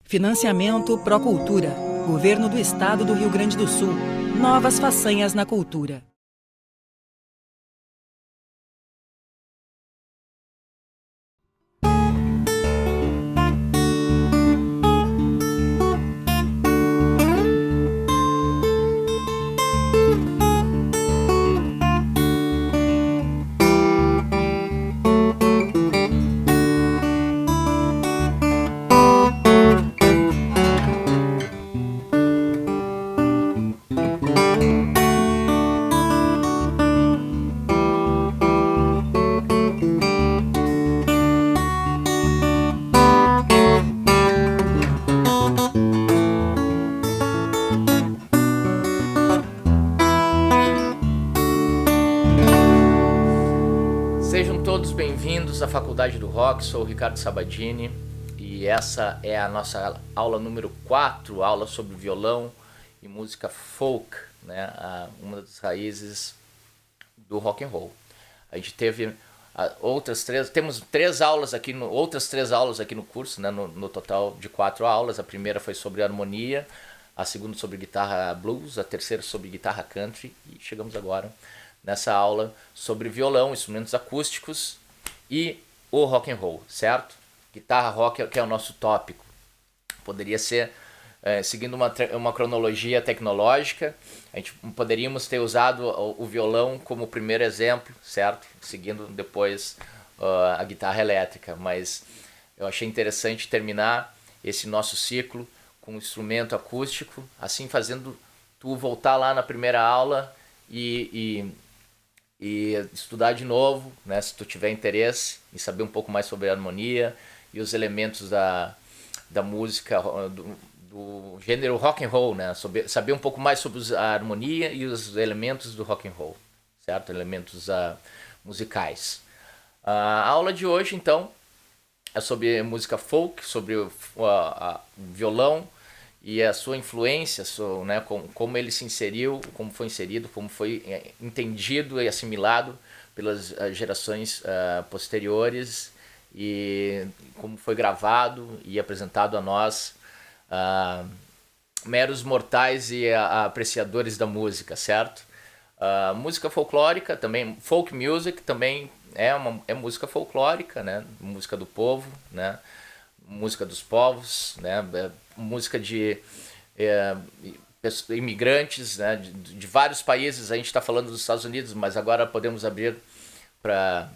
Financiamento Procultura. Governo do Estado do Rio Grande do Sul. Novas façanhas na cultura. Sejam todos bem-vindos à Faculdade do Rock, sou o Ricardo Sabadini e essa é a nossa aula número 4, aula sobre violão e música folk, né? Uma das raízes do rock and roll. A gente teve temos outras três aulas aqui no curso, né? No total de 4 aulas. A primeira foi sobre harmonia, a segunda sobre guitarra blues, a terceira sobre guitarra country e chegamos agora nessa aula sobre violão, instrumentos acústicos e o rock and roll, certo? Guitarra rock que é o nosso tópico. Poderia ser, seguindo uma cronologia tecnológica, a gente poderíamos ter usado o violão como primeiro exemplo, certo? Seguindo depois a guitarra elétrica, mas eu achei interessante terminar esse nosso ciclo com um instrumento acústico, assim fazendo tu voltar lá na primeira aula e estudar de novo, né, se tu tiver interesse em saber um pouco mais sobre a harmonia e os elementos da música do gênero rock and roll, né, saber um pouco mais sobre a harmonia e os elementos do rock and roll, certo? Elementos musicais. A aula de hoje, então, é sobre música folk, sobre o violão e a sua influência, né, como ele se inseriu, como foi inserido, como foi entendido e assimilado pelas gerações posteriores e como foi gravado e apresentado a nós, meros mortais e apreciadores da música, certo? Música folclórica também, folk music também é música folclórica, né, música do povo, né, música dos povos, né, música de imigrantes, né, de vários países. A gente está falando dos Estados Unidos, mas agora podemos abrir para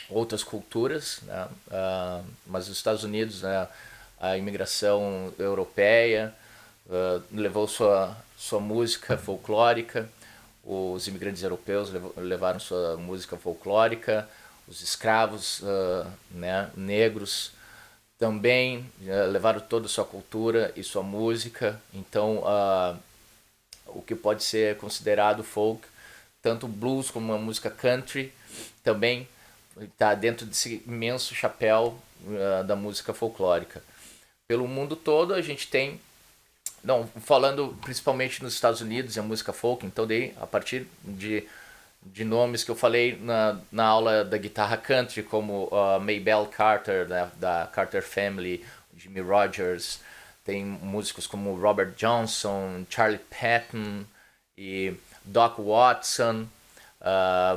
outras culturas, né, mas os Estados Unidos, né, a imigração europeia levou sua música folclórica, os imigrantes europeus levaram sua música folclórica, os escravos, né, negros também levaram toda a sua cultura e sua música. Então, o que pode ser considerado folk, tanto blues como a música country, também está dentro desse imenso chapéu da música folclórica. Pelo mundo todo a gente tem, falando principalmente nos Estados Unidos, a música folk, então daí, a partir de nomes que eu falei na aula da guitarra country, como Maybelle Carter, né, da Carter Family, Jimmy Rogers, tem músicos como Robert Johnson, Charlie Patton e Doc Watson,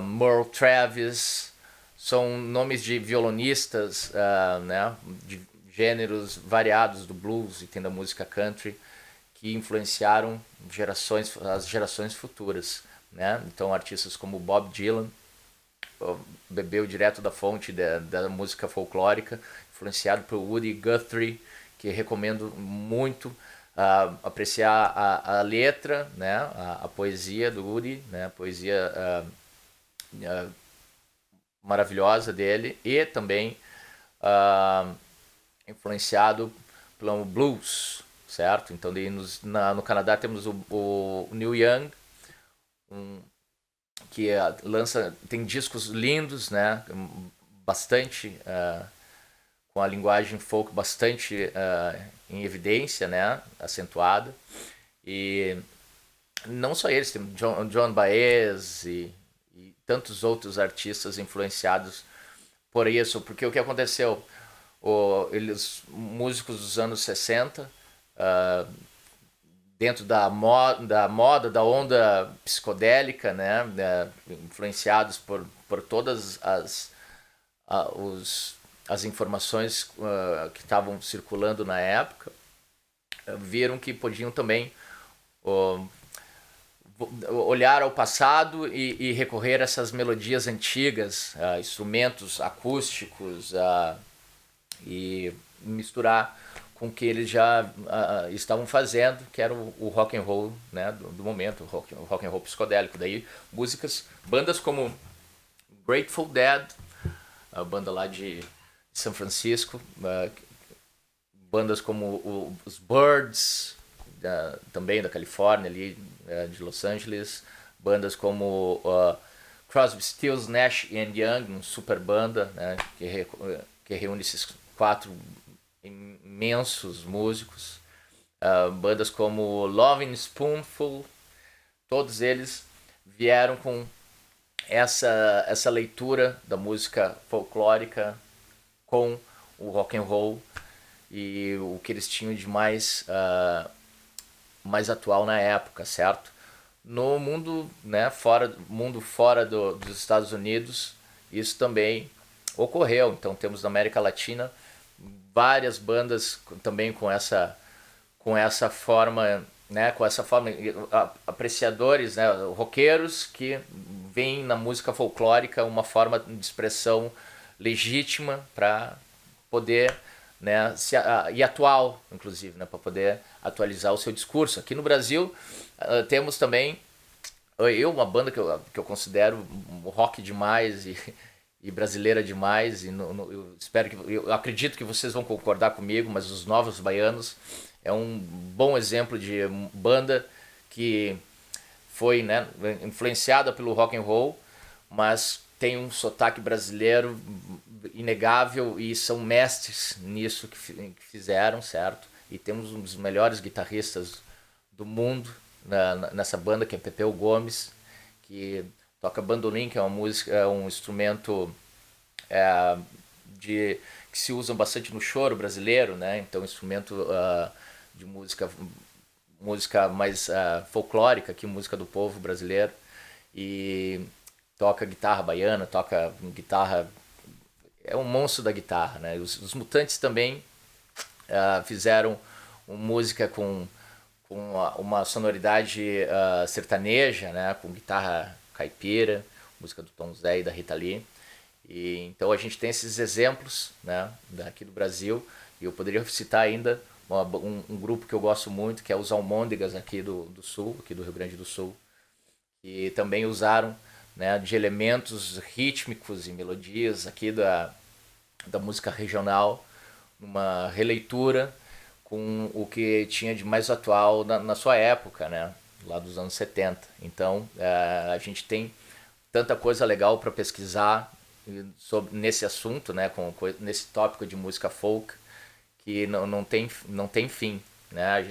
Merle Travis, são nomes de violonistas, né, de gêneros variados do blues e tem da música country, que influenciaram as gerações futuras, né? Então artistas como Bob Dylan bebeu direto da fonte da música folclórica, influenciado por Woody Guthrie, que recomendo muito apreciar a letra, né? A poesia do Woody, né? A poesia maravilhosa dele, e também influenciado pelo blues, certo? Então no Canadá temos o Neil Young, que tem discos lindos, né, bastante com a linguagem folk bastante em evidência, né, acentuada, e não só eles, tem John Baez e tantos outros artistas influenciados por isso, porque o que aconteceu, eles músicos dos anos 60, dentro da moda, da onda psicodélica, né, influenciados por todas as informações que estavam circulando na época, viram que podiam também olhar ao passado e recorrer a essas melodias antigas, instrumentos acústicos, e misturar com o que eles já estavam fazendo, que era o rock and roll, né, do momento, o rock and roll psicodélico. Daí bandas como Grateful Dead, a banda lá de São Francisco, bandas como os Byrds, também da Califórnia, ali de Los Angeles, bandas como Crosby, Stills, Nash Young, uma super banda, né, que reúne esses 4 imensos músicos, bandas como Lovin' Spoonful, todos eles vieram com essa leitura da música folclórica com o rock and roll e o que eles tinham de mais atual na época, certo? No mundo, né, fora dos Estados Unidos, isso também ocorreu. Então temos na América Latina várias bandas também com essa forma, né, apreciadores, né, roqueiros que veem na música folclórica uma forma de expressão legítima para poder, né, e atual, inclusive, né, para poder atualizar o seu discurso. Aqui no Brasil temos também uma banda que eu considero rock demais e brasileira demais, e eu acredito que vocês vão concordar comigo, mas os Novos Baianos é um bom exemplo de banda que foi, né, influenciada pelo rock and roll, mas tem um sotaque brasileiro inegável e são mestres nisso que fizeram, certo? E temos um dos melhores guitarristas do mundo nessa banda, que é Pepeu Gomes, que toca bandolim, que é um instrumento que se usa bastante no choro brasileiro, né? Então, instrumento de música mais folclórica, aqui, música do povo brasileiro. E toca guitarra baiana, toca guitarra... É um monstro da guitarra, né? Os Mutantes também fizeram música com uma sonoridade sertaneja, né? Com guitarra caipira, música do Tom Zé e da Rita Lee. E então a gente tem esses exemplos, né, daqui do Brasil, e eu poderia citar ainda um grupo que eu gosto muito, que é os Almôndegas aqui do Sul, aqui do Rio Grande do Sul, que também usaram, né, de elementos rítmicos e melodias aqui da música regional, numa releitura com o que tinha de mais atual na sua época, né, lá dos anos 70. Então a gente tem tanta coisa legal para pesquisar nesse assunto, né, nesse tópico de música folk, que não tem fim, né?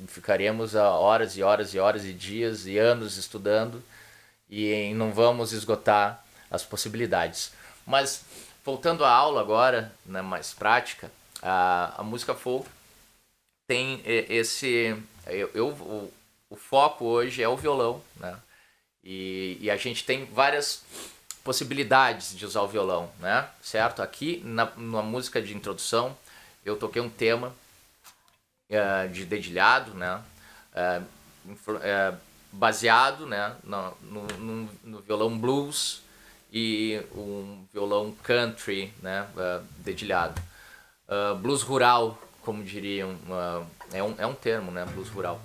Ficaremos horas e horas e horas e dias e anos estudando e não vamos esgotar as possibilidades. Mas voltando à aula agora, né, mais prática, a música folk tem o foco hoje é o violão, né? E a gente tem várias possibilidades de usar o violão, né? Certo? Aqui na música de introdução eu toquei um tema de dedilhado, né? Baseado, né, no violão blues e um violão country, né, dedilhado. Blues rural, como diriam, é um termo, né, blues rural.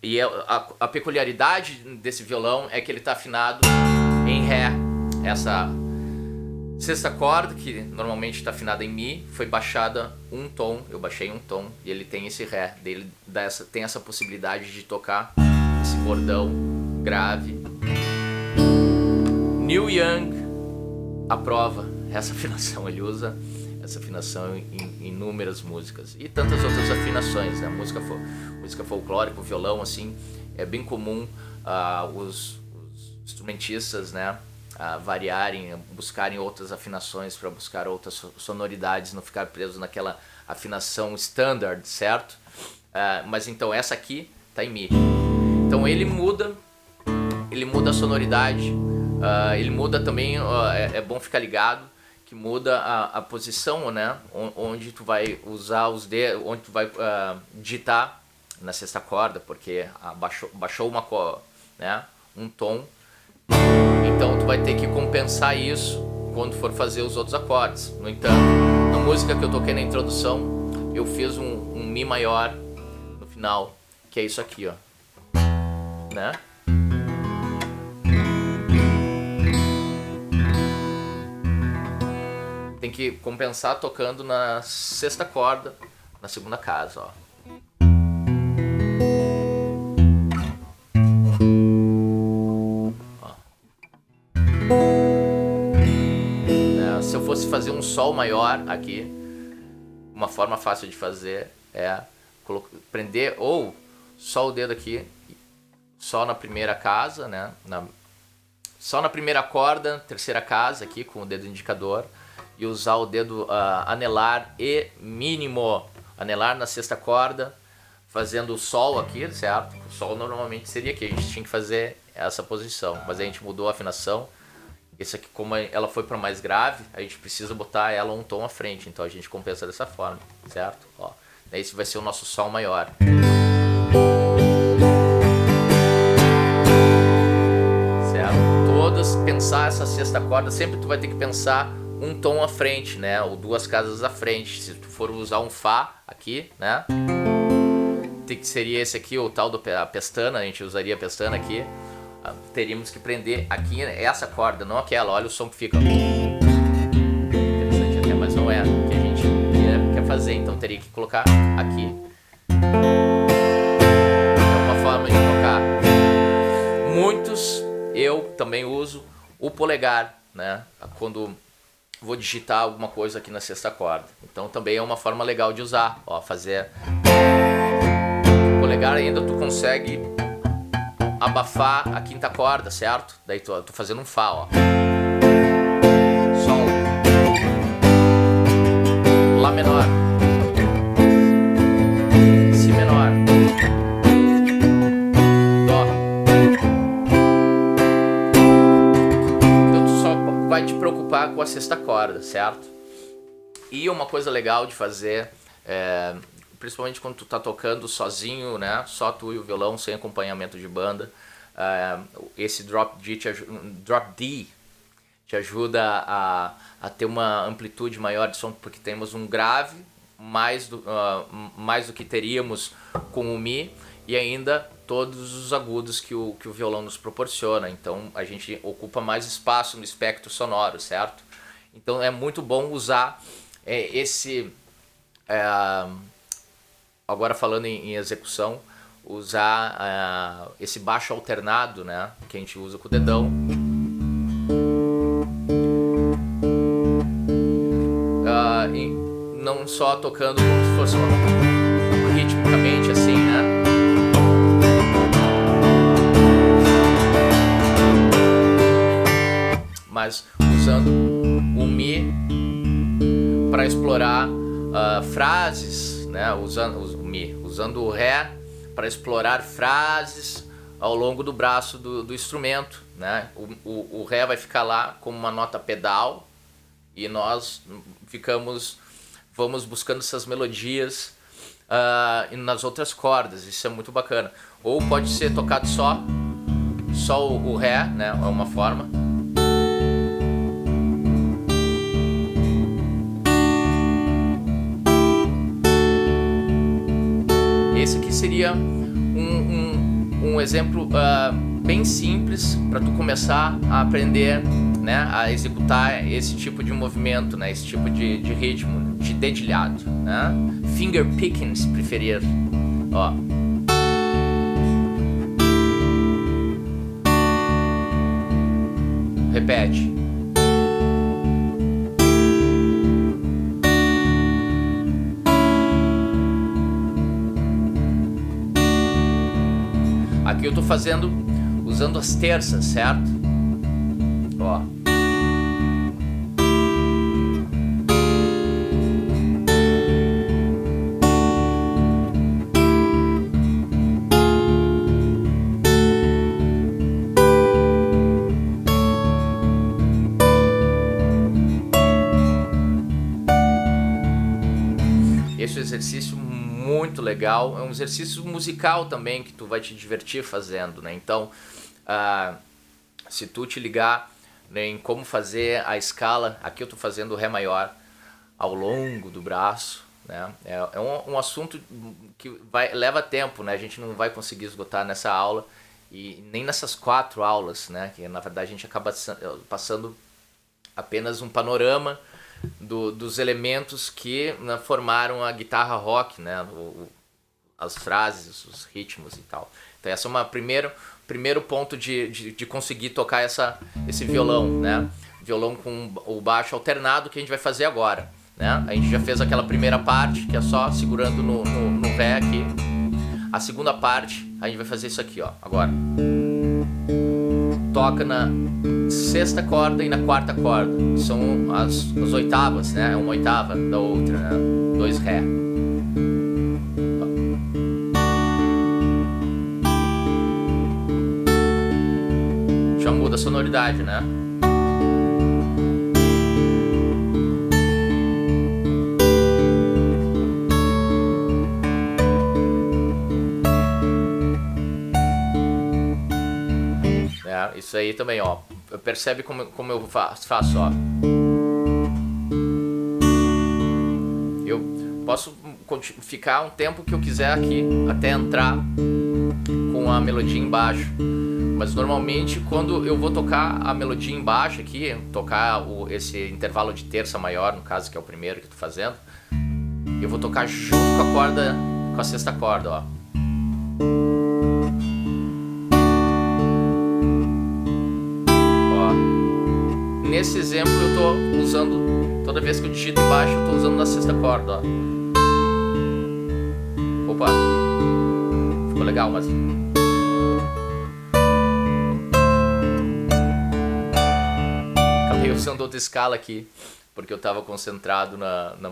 E a peculiaridade desse violão é que ele está afinado em Ré. Essa sexta corda, que normalmente está afinada em Mi, foi baixada um tom, eu baixei um tom, e ele tem esse Ré, ele tem essa possibilidade de tocar esse bordão grave. Neil Young aprova essa afinação, ele usa essa afinação em inúmeras músicas e tantas outras afinações, né? Música folclórica, o violão, assim, é bem comum os instrumentistas, né, variarem, buscarem outras afinações para buscar outras sonoridades, não ficar preso naquela afinação standard, certo? Mas então essa aqui tá em Mi. Então ele muda a sonoridade, ele muda também, é bom ficar ligado que muda a posição, né? Onde tu vai usar os dedos, onde tu vai digitar na sexta corda, porque baixou né? Um tom. Então tu vai ter que compensar isso quando for fazer os outros acordes. No entanto, na música que eu toquei na introdução, eu fiz um Mi maior no final, que é isso aqui, ó, né? Tem que compensar tocando na sexta corda, na segunda casa, ó. Se eu fosse fazer um Sol maior aqui, uma forma fácil de fazer é prender ou só o dedo aqui, só na primeira casa, né? Só na primeira corda, terceira casa aqui com o dedo indicador, e usar o dedo anelar e mínimo, anelar na sexta corda, fazendo o Sol aqui, certo? O Sol normalmente seria aqui, a gente tinha que fazer essa posição, mas a gente mudou a afinação. Esse aqui, como ela foi para mais grave, a gente precisa botar ela um tom à frente, então a gente compensa dessa forma, certo? Ó, esse vai ser o nosso Sol maior. Certo? Todas, pensar essa sexta corda, sempre tu vai ter que pensar um tom à frente, né? Ou duas casas à frente. Se tu for usar um Fá aqui, né? Seria esse aqui, o tal da pestana, a gente usaria a pestana aqui. Teríamos que prender aqui essa corda, não aquela. Olha o som que fica. Interessante até, mas não é o que a gente quer fazer. Então teria que colocar aqui. É uma forma de tocar. Muitos, eu também uso o polegar, né? Quando vou digitar alguma coisa aqui na sexta corda. Então também é uma forma legal de usar. Ó, fazer o polegar ainda tu consegue abafar a quinta corda, certo? Daí tô fazendo um Fá, ó. Sol. Lá menor. Si menor. Dó. Então tu só vai te preocupar com a sexta corda, certo? E uma coisa legal de fazer principalmente quando tu tá tocando sozinho, né? Só tu e o violão, sem acompanhamento de banda. Esse drop D te ajuda a ter uma amplitude maior de som, porque temos um grave mais do que teríamos com o Mi, e ainda todos os agudos que o violão nos proporciona. Então a gente ocupa mais espaço no espectro sonoro, certo? Então é muito bom usar agora falando em execução, usar esse baixo alternado, né, que a gente usa com o dedão. E não só tocando como se fosse ritmicamente assim, né? Mas usando o Mi para explorar frases, né? Usando o Ré para explorar frases ao longo do braço do instrumento, né? O Ré vai ficar lá como uma nota pedal e nós vamos buscando essas melodias nas outras cordas. Isso é muito bacana. Ou pode ser tocado só o Ré, né? É uma forma. Esse aqui seria um exemplo bem simples para tu começar a aprender, né, a executar esse tipo de movimento, né, esse tipo de ritmo, de dedilhado, né? Finger picking, se preferir. Ó. Repete. Aqui eu tô fazendo usando as terças, certo? Ó. Esse é um exercício muito legal, é um exercício musical também que tu vai te divertir fazendo, né? Então, se tu te ligar, né, em como fazer a escala, aqui eu estou fazendo o Ré maior ao longo do braço, né? É um assunto que leva tempo, né? A gente não vai conseguir esgotar nessa aula e nem nessas 4 aulas, né? Que na verdade a gente acaba passando apenas um panorama dos elementos que, né, formaram a guitarra rock, né? As frases, os ritmos e tal. Então esse é primeiro ponto de conseguir tocar esse violão, né? Violão com o baixo alternado que a gente vai fazer agora, né? A gente já fez aquela primeira parte, que é só segurando no Ré aqui. A segunda parte, a gente vai fazer isso aqui, ó, agora. Toca na 6ª corda e na 4ª corda. São as oitavas, né? É uma oitava da outra, né? 2 Ré. Já muda a sonoridade, né? Isso aí também, ó. Percebe como eu faço, ó. Eu posso ficar um tempo que eu quiser aqui, até entrar com a melodia embaixo. Mas normalmente quando eu vou tocar a melodia embaixo aqui, tocar esse intervalo de terça maior, no caso que é o primeiro que eu tô fazendo, eu vou tocar junto com a corda, com a 6ª corda, ó. Nesse exemplo eu tô usando, toda vez que eu digito embaixo eu tô usando na 6ª corda, ó. Opa, ficou legal, mas... Acabei usando outra escala aqui, porque eu tava concentrado na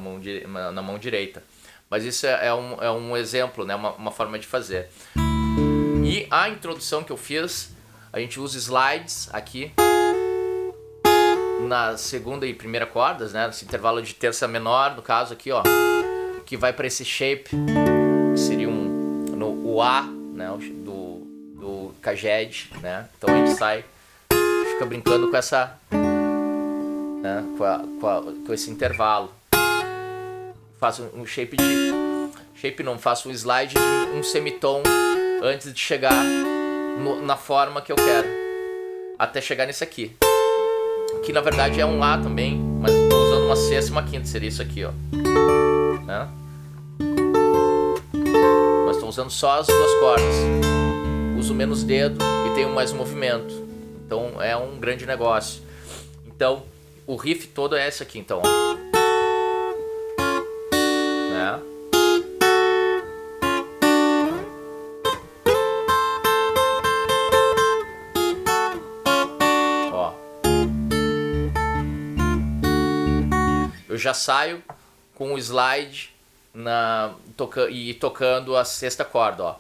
mão direita. Mas isso é um exemplo, né? Uma forma de fazer. E a introdução que eu fiz, a gente usa slides aqui, na 2ª e 1ª cordas, né? Esse intervalo de terça menor, no caso aqui, ó, que vai para esse shape, que seria o A, né? Do Caged, né? Então a gente fica brincando com essa, né? Com esse intervalo. Faço um faço um slide de um semitom antes de chegar na forma que eu quero, até chegar nesse aqui. Que na verdade é um A também, mas estou usando uma 6ª e uma 5ª, seria isso aqui, ó. Né? Mas estou usando só as 2 cordas. Uso menos dedo e tenho mais movimento. Então é um grande negócio. Então o riff todo é esse aqui, então, ó. Né? Eu já saio com o slide tocando a 6ª corda, ó.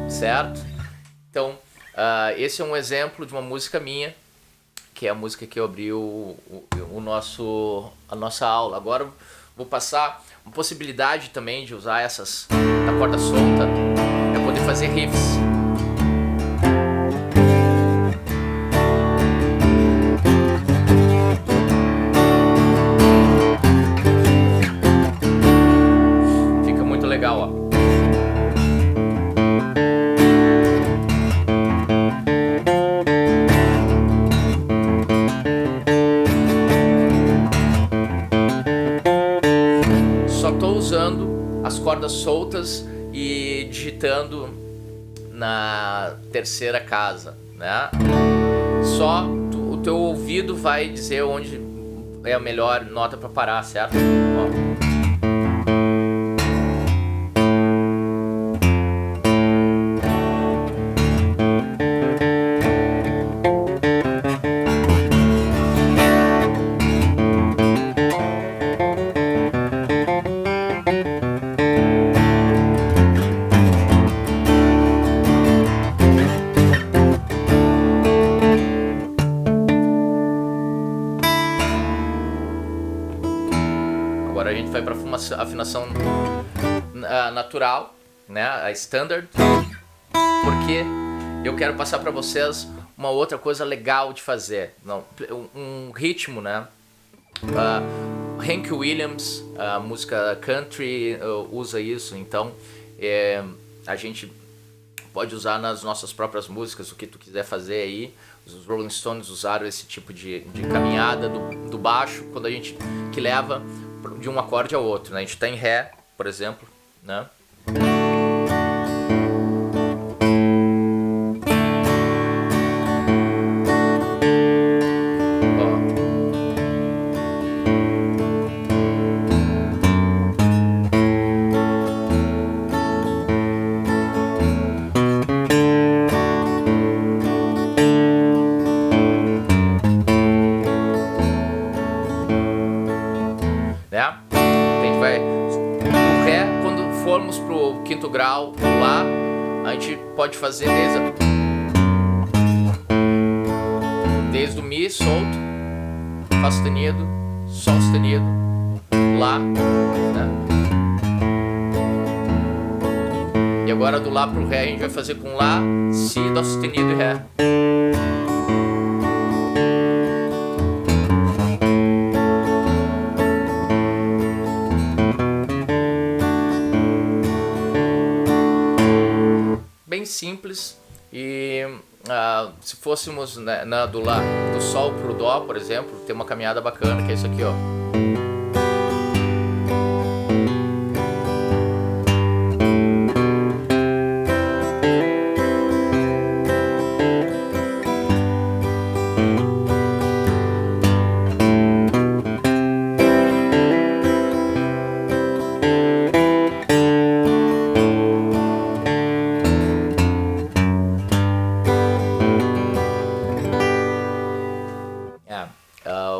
Certo? Então, esse é um exemplo de uma música minha, que é a música que eu abri a nossa aula. Agora vou passar uma possibilidade também de usar essas da corda solta, é poder fazer riffs. Fica muito legal, ó. Usando as cordas soltas e digitando na 3ª casa, né? Só o teu ouvido vai dizer onde é a melhor nota para parar, certo? Ó. Agora a gente vai para afinação natural, né? A standard, porque eu quero passar para vocês uma outra coisa legal de fazer, um ritmo, né? Hank Williams, a música country, usa isso, então a gente pode usar nas nossas próprias músicas, o que tu quiser fazer aí. Os Rolling Stones usaram esse tipo de caminhada do baixo, quando a gente que leva de um acorde ao outro, né? A gente está em Ré, por exemplo, né? Pro quinto grau, Lá, a gente pode fazer desde o Mi solto, Fá sustenido, Sol sustenido, Lá, né? E agora do Lá pro Ré a gente vai fazer com Lá, Si, Dó sustenido e Ré. Simples. E se fôssemos, né, do Sol pro Dó, por exemplo, tem uma caminhada bacana, que é isso aqui, ó.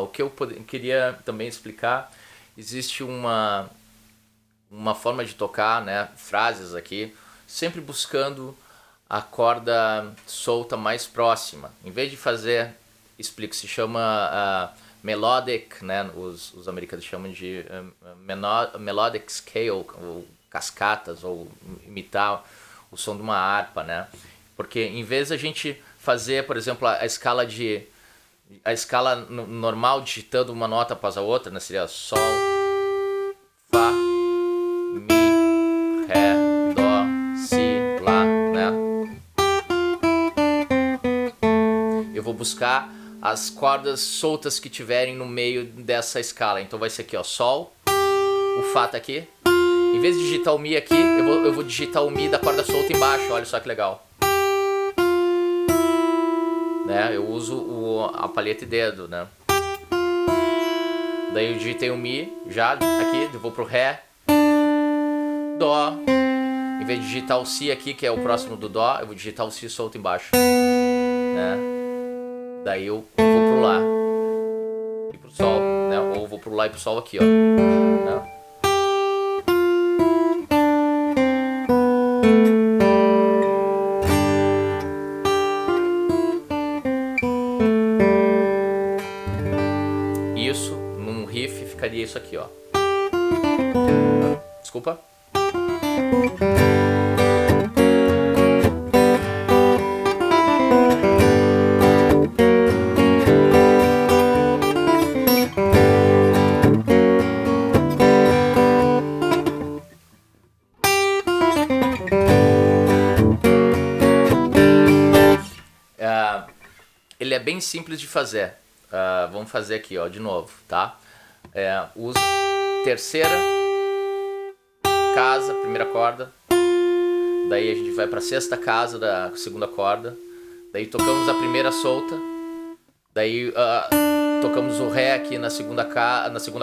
O que eu queria também explicar, existe uma forma de tocar, né, frases aqui, sempre buscando a corda solta mais próxima. Em vez de fazer, explico, se chama melodic, né, os americanos chamam de melodic scale, ou cascatas, ou imitar o som de uma harpa, né? Porque em vez de a gente fazer, por exemplo, a escala normal, digitando uma nota após a outra, né? Seria Sol, Fá, Mi, Ré, Dó, Si, Lá, né? Eu vou buscar as cordas soltas que tiverem no meio dessa escala. Então vai ser aqui, ó, Sol, o Fá tá aqui. Em vez de digitar o Mi aqui, eu vou digitar o Mi da corda solta embaixo. Olha só que legal. Né? Eu uso a palheta e dedo, né? Daí eu digitei o Mi já aqui, eu vou pro Ré, Dó. Em vez de digitar o Si aqui, que é o próximo do Dó, eu vou digitar o Si solto embaixo, né? Daí eu vou pro Lá e pro Sol, né? Ou vou pro Lá e pro Sol aqui, ó, né? Isso, num riff, ficaria isso aqui, ó. Desculpa. Ele é bem simples de fazer. Vamos fazer aqui, ó, de novo, tá? Usa terceira casa, primeira corda. Daí a gente vai para sexta casa da segunda corda. Daí tocamos a primeira solta. Daí tocamos o Ré aqui na segunda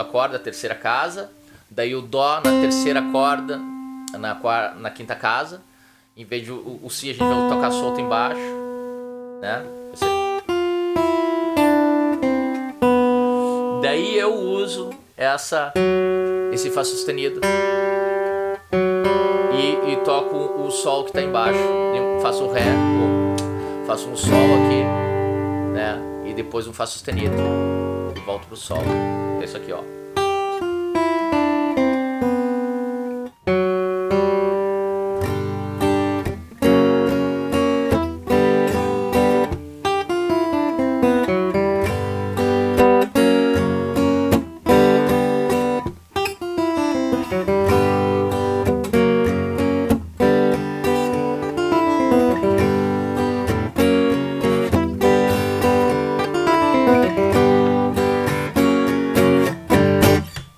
corda, terceira casa. Daí o Dó na terceira corda, na quinta casa. Em vez de o Si, a gente vai tocar solto embaixo, né? Daí eu uso esse Fá sustenido e toco o Sol que está embaixo. Eu faço o Ré, faço um Sol aqui, né? E depois um Fá sustenido e volto pro Sol. É isso aqui, ó.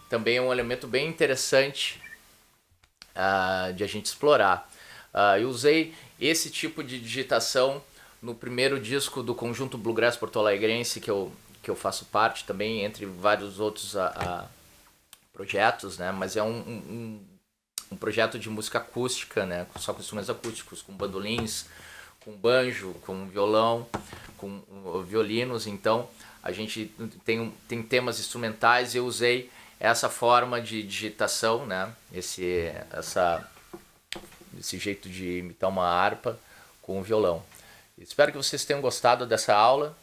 também é um elemento bem interessante de a gente explorar. Eu usei esse tipo de digitação no primeiro disco do conjunto Bluegrass Porto Alegrense, que eu faço parte também, entre vários outros projetos, né? Mas é um projeto de música acústica, né? Só com instrumentos acústicos, com bandolins, com banjo, com violão, com violinos. Então a gente tem temas instrumentais e eu usei essa forma de digitação, né? Esse jeito de imitar uma harpa com o violão. Espero que vocês tenham gostado dessa aula.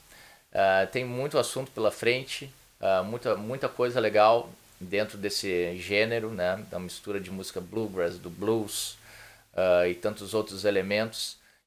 Tem muito assunto pela frente, muita coisa legal dentro desse gênero, né? Da mistura de música bluegrass, do blues e tantos outros elementos.